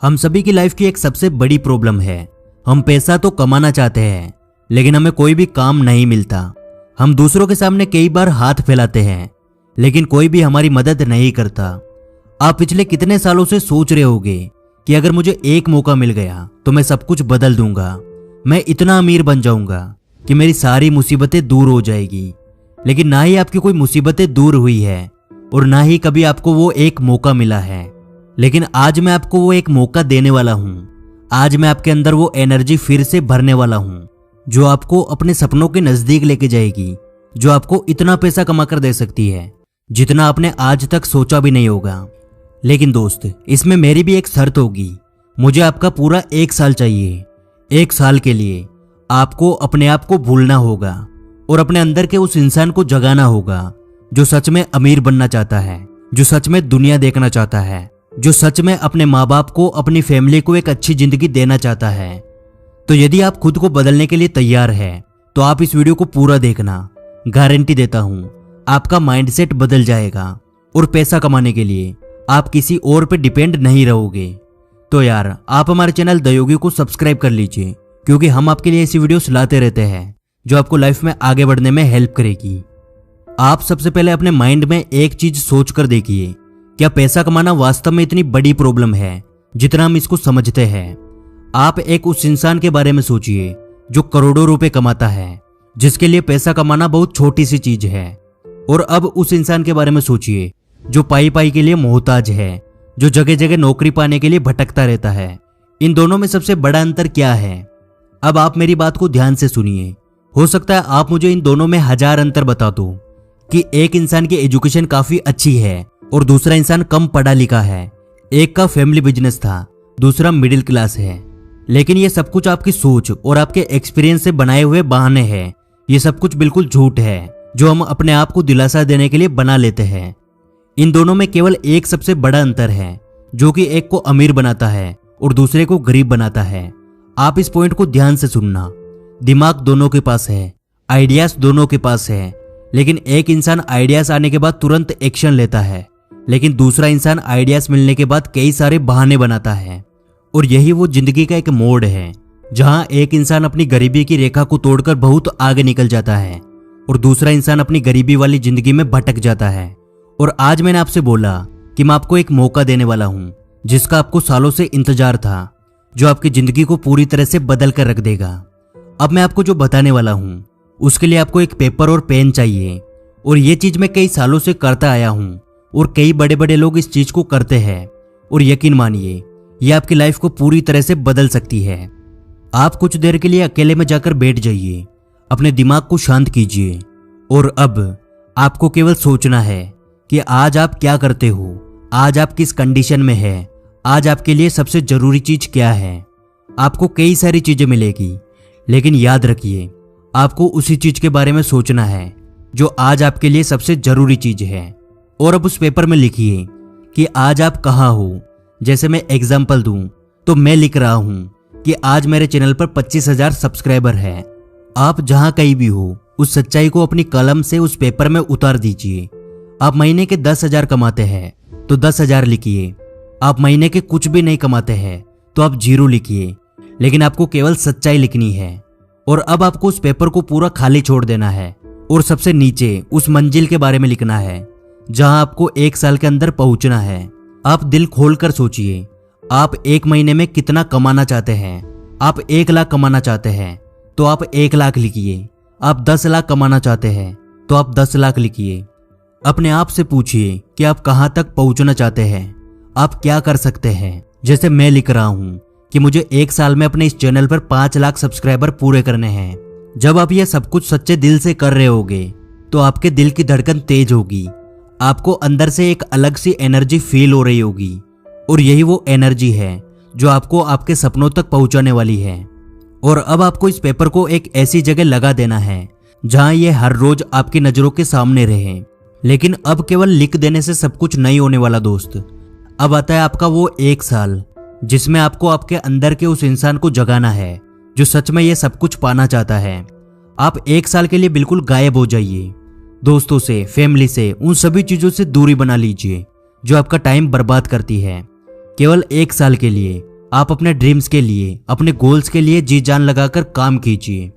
हम सभी की लाइफ की एक सबसे बड़ी प्रॉब्लम है। हम पैसा तो कमाना चाहते हैं, लेकिन हमें कोई भी काम नहीं मिलता। हम दूसरों के सामने कई बार हाथ फैलाते हैं, लेकिन कोई भी हमारी मदद नहीं करता। आप पिछले कितने सालों से सोच रहे होंगे कि अगर मुझे एक मौका मिल गया तो मैं सब कुछ बदल दूंगा, मैं इतना अमीर बन जाऊंगा कि मेरी सारी मुसीबतें दूर हो जाएगी। लेकिन ना ही आपकी कोई मुसीबतें दूर हुई है और ना ही कभी आपको वो एक मौका मिला है। लेकिन आज मैं आपको वो एक मौका देने वाला हूँ। आज मैं आपके अंदर वो एनर्जी फिर से भरने वाला हूँ जो आपको अपने सपनों के नजदीक लेके जाएगी, जो आपको इतना पैसा कमा कर दे सकती है जितना आपने आज तक सोचा भी नहीं होगा। लेकिन दोस्त, इसमें मेरी भी एक शर्त होगी। मुझे आपका पूरा 1 साल चाहिए। 1 साल के लिए आपको अपने आप को भूलना होगा और अपने अंदर के उस इंसान को जगाना होगा जो सच में अमीर बनना चाहता है, जो सच में दुनिया देखना चाहता है, जो सच में अपने माँ बाप को, अपनी फैमिली को एक अच्छी जिंदगी देना चाहता है। तो यदि आप खुद को बदलने के लिए तैयार है तो आप इस वीडियो को पूरा देखना। गारंटी देता हूँ आपका माइंडसेट बदल जाएगा और पैसा कमाने के लिए आप किसी और पे डिपेंड नहीं रहोगे। तो यार, आप हमारे चैनल द योगी को सब्सक्राइब कर लीजिए, क्योंकि हम आपके लिए ऐसी वीडियोस लाते रहते हैं जो आपको लाइफ में आगे बढ़ने में हेल्प करेगी। आप सबसे पहले अपने माइंड में एक चीज सोच कर देखिए, क्या पैसा कमाना वास्तव में इतनी बड़ी प्रॉब्लम है जितना हम इसको समझते हैं? आप एक उस इंसान के बारे में सोचिए जो करोड़ों रुपए कमाता है, जिसके लिए पैसा कमाना बहुत छोटी सी चीज है। और अब उस इंसान के बारे में सोचिए जो पाई पाई के लिए मोहताज है, जो जगह जगह नौकरी पाने के लिए भटकता रहता है। इन दोनों में सबसे बड़ा अंतर क्या है? अब आप मेरी बात को ध्यान से सुनिए। हो सकता है आप मुझे इन दोनों में 1000 अंतर बता दो कि एक इंसान की एजुकेशन काफी अच्छी है और दूसरा इंसान कम पढ़ा लिखा है। एक का फैमिली बिजनेस था, दूसरा मिडिल क्लास है। लेकिन ये सब कुछ आपकी सोच और आपके एक्सपीरियंस से बनाए हुए बहाने हैं। ये सब कुछ बिल्कुल झूठ है जो हम अपने आप को दिलासा देने के लिए बना लेते हैं। इन दोनों में केवल एक सबसे बड़ा अंतर है जो कि एक को अमीर बनाता है और दूसरे को गरीब बनाता है। आप इस पॉइंट को ध्यान से सुनना। दिमाग दोनों के पास है, आइडियाज दोनों के पास है, लेकिन एक इंसान आइडियाज आने के बाद तुरंत एक्शन लेता है, लेकिन दूसरा इंसान आइडियाज मिलने के बाद कई सारे बहाने बनाता है। और यही वो जिंदगी का एक मोड़ है जहां एक इंसान अपनी गरीबी की रेखा को तोड़कर बहुत आगे निकल जाता है और दूसरा इंसान अपनी गरीबी वाली जिंदगी में भटक जाता है। और आज मैंने आपसे बोला कि मैं आपको एक मौका देने वाला हूं जिसका आपको सालों से इंतजार था, जो आपकी जिंदगी को पूरी तरह से बदल कर रख देगा। अब मैं आपको जो बताने वाला हूं उसके लिए आपको एक पेपर और पेन चाहिए। और ये चीज मैं कई सालों से करता आया हूं और कई बड़े बड़े लोग इस चीज को करते हैं। और यकीन मानिए, ये आपकी लाइफ को पूरी तरह से बदल सकती है। आप कुछ देर के लिए अकेले में जाकर बैठ जाइए, अपने दिमाग को शांत कीजिए और अब आपको केवल सोचना है कि आज आप क्या करते हो, आज आप किस कंडीशन में है, आज आपके लिए सबसे जरूरी चीज क्या है। आपको कई सारी चीजें मिलेगी, लेकिन याद रखिए आपको उसी चीज के बारे में सोचना है जो आज आपके लिए सबसे जरूरी चीज है। और अब उस पेपर में लिखिए कि आज आप कहाँ हो। जैसे मैं एग्जाम्पल दूं तो मैं लिख रहा हूं कि आज मेरे चैनल पर 25,000 सब्सक्राइबर है। आप जहां कहीं भी हो, उस सच्चाई को अपनी कलम से उस पेपर में उतार दीजिए। आप महीने के 10,000 कमाते हैं तो 10,000 लिखिए। आप महीने के कुछ भी नहीं कमाते हैं तो आप 0 लिखिए, लेकिन आपको केवल सच्चाई लिखनी है। और अब आपको उस पेपर को पूरा खाली छोड़ देना है और सबसे नीचे उस मंजिल के बारे में लिखना है जहां आपको 1 साल के अंदर पहुंचना है। आप दिल खोलकर सोचिए, आप 1 महीने में कितना कमाना चाहते हैं? आप 1 लाख कमाना चाहते हैं तो आप 1 लाख लिखिए। आप 10 लाख कमाना चाहते हैं तो आप 10 लाख लिखिए। अपने आप से पूछिए कि आप कहां तक पहुंचना चाहते हैं, आप क्या कर सकते हैं। जैसे मैं लिख रहा हूं कि मुझे 1 साल में अपने इस चैनल पर 5 लाख सब्सक्राइबर पूरे करने हैं। जब आप ये सब कुछ सच्चे दिल से कर रहे होगे तो आपके दिल की धड़कन तेज होगी, आपको अंदर से एक अलग सी एनर्जी फील हो रही होगी। और यही वो एनर्जी है जो आपको आपके सपनों तक पहुंचाने वाली है। और अब आपको इस पेपर को एक ऐसी जगह लगा देना है जहां ये हर रोज आपकी नजरों के सामने रहे। लेकिन अब केवल लिख देने से सब कुछ नहीं होने वाला दोस्त। अब आता है आपका वो 1 साल जिसमें आपको आपके अंदर के उस इंसान को जगाना है जो सच में ये सब कुछ पाना चाहता है। आप 1 साल के लिए बिल्कुल गायब हो जाइए। दोस्तों से, फैमिली से, उन सभी चीजों से दूरी बना लीजिए जो आपका टाइम बर्बाद करती है। केवल 1 साल के लिए आप अपने ड्रीम्स के लिए, अपने गोल्स के लिए जी जान लगाकर काम कीजिए।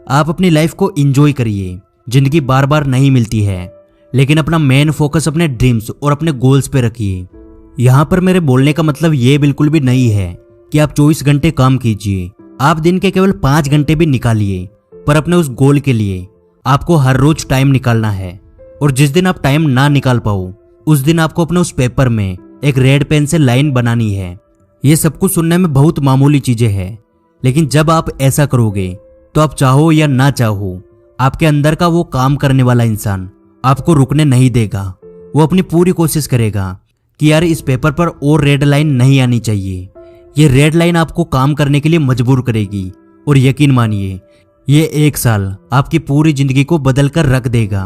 आप अपनी लाइफ को एंजॉय करिए। जिंदगी बार बार नहीं मिलती है, लेकिन अपना मेन फोकस अपने ड्रीम्स और अपने गोल्स पे रखिए। यहाँ पर मेरे बोलने का मतलब ये बिल्कुल भी नहीं है कि आप 24 घंटे काम कीजिए। आप दिन के केवल 5 घंटे भी निकालिए, पर अपने उस गोल के लिए आपको हर रोज टाइम निकालना है। और जिस दिन आप टाइम ना निकाल पाओ, उस दिन आपको अपने उस पेपर में एक रेड पेन से लाइन बनानी है। ये सब कुछ सुनने में बहुत मामूली चीजें हैं, लेकिन जब आप ऐसा करोगे तो आप चाहो या ना चाहो, आपके अंदर का वो काम करने वाला इंसान आपको रुकने नहीं देगा। वो अपनी पूरी कोशिश करेगा कि यार इस पेपर पर और रेड लाइन नहीं आनी चाहिए। ये रेड लाइन आपको काम करने के लिए मजबूर करेगी। और यकीन मानिए, ये 1 साल आपकी पूरी जिंदगी को बदल कर रख देगा,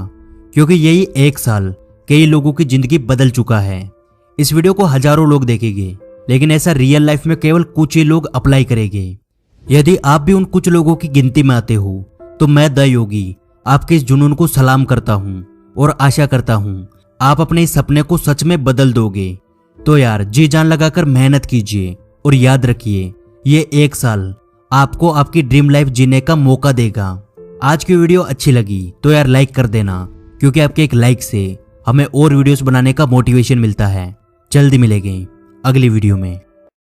क्योंकि यही 1 साल कई लोगों की जिंदगी बदल चुका है। इस वीडियो को हजारों लोग देखेंगे, लेकिन ऐसा रियल लाइफ में केवल कुछ ही लोग अप्लाई करेंगे। यदि आप भी उन कुछ लोगों की गिनती में आते हो, तो मैं द योगी आपके इस जुनून को सलाम करता हूँ और आशा करता हूँ आप अपने इस सपने को सच में बदल दोगे। तो यार जी जान लगाकर मेहनत कीजिए और याद रखिए, ये 1 साल आपको आपकी ड्रीम लाइफ जीने का मौका देगा। आज की वीडियो अच्छी लगी तो यार लाइक कर देना, क्योंकि आपके एक लाइक से हमें और वीडियोस बनाने का मोटिवेशन मिलता है। जल्दी मिलेंगे अगली वीडियो में।